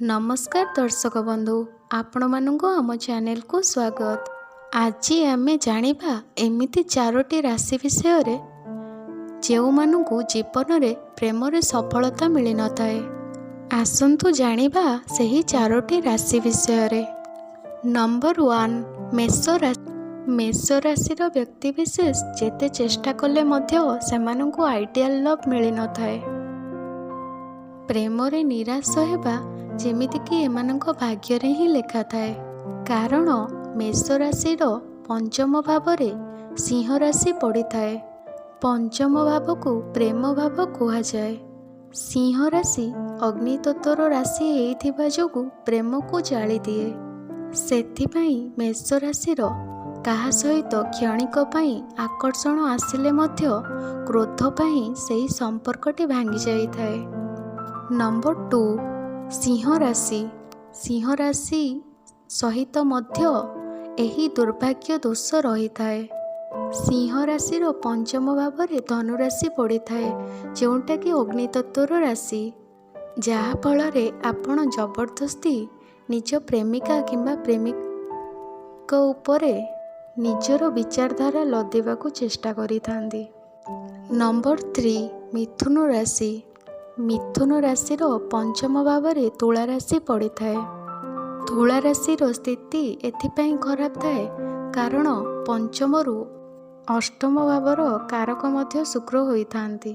नमस्कार दर्शक बंधु आपण मानू आम चैनल को स्वागत। आज आम जानिबा एमिति चारोटी राशि विषय रे जेउ मानू जीवन रे प्रेम रे सफलता मिल न थाए। आसंतु जानिबा सही चारोटी राशि विषय रे। नंबर 1 मेष राशि। मेष राशि व्यक्ति विशेष जेते चेष्टा कले मध्य सेमानंकु आइडियल लव मिल न थाए। प्रेम रे निराश हेबा जेमितिकी एमानंक भाग्य रे ही लेखा थाए। कारण मेष राशि पंचम भाव रे सिंह राशि पड़ी थाए। पंचम भाव को प्रेम भाव कहा जाए। सिंह राशि अग्नि तत्वर राशि होइथिबा जोगु प्रेम को जाली दिए। सेथिपाई मेष राशि काहा सहित क्षणिक पाई आकर्षण आसिले मध्य क्रोध पाई सही संपर्कटी भांगी जाई थाए। नंबर 2 सिंह राशि। सिंह राशि सहित मध्य एही दुर्भाग्य दोष रही थाए। सिंह राशि पंचम भाव रे धनु राशि पड़ी थाए जोटा कि अग्नितत्वर राशि। जहा फल रे आपण जबरदस्ती निज प्रेमिका किंबा प्रेमिक उपरे निजर विचारधारा लदेवाकू चेष्टा करी थांदी। नंबर 3 मिथुन राशि। मिथुन राशि पंचम भाव रे तुला राशि पड़ी थाए। तुला राशि स्थिति एथिपाई खराब थाए कारण पंचम रु अष्टम भावर कारक मध्य शुक्र होई थांती।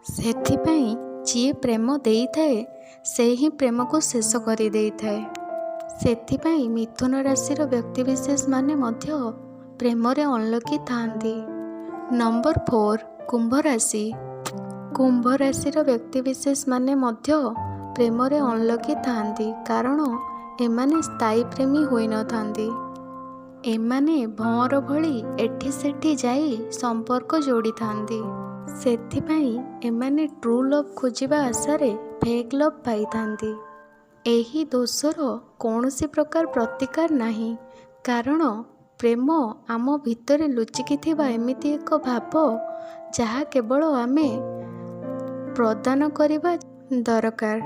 सेथिपाई जी प्रेम देई थाए से ही प्रेम को शेष करी देई थाए। सेथिपाई मिथुन राशि व्यक्ति विशेष माने मध्य प्रेम रे अनलकी थांती। नंबर 4 कुंभ राशि। कुंभ राशि व्यक्ति विशेष माने मध्य प्रेम रे अनलकी थांती कारण एमाने स्थायी प्रेमी होई न थांती। एमाने भंवर भली एठी सेठी जाई संपर्क जोड़ी थांती। सेथिपाई एमाने ट्रू लव खोजिबा आशारे फेक लव पाई थांती। एही दोषर कौनसी प्रकार प्रतिकार नाही कारण प्रेम आम भितरे लुचिकी थिबा एमिति एक भाव जहा केवल आमे प्रदान करिबा दरकार।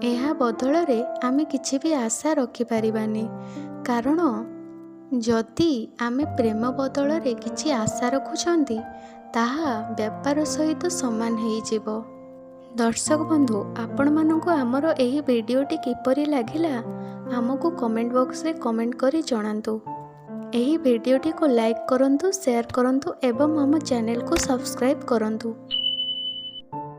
एहा बदल रे आमे किछि भी आशा रखि परिबानी कारण जदि आमे प्रेम बदल रे किछि आशा रखुछंती ताहा व्यापार सहित समान हेई जिवो। दर्शक बंधु आपण मानकु हमर एही वीडियोटी किपरि लागिला हमकु कमेंट बॉक्स रे कमेंट करी जणांतु। एही वीडियोटी को लाइक करंतु, शेयर करंतु एवं हम चैनल को सब्सक्राइब करंतु।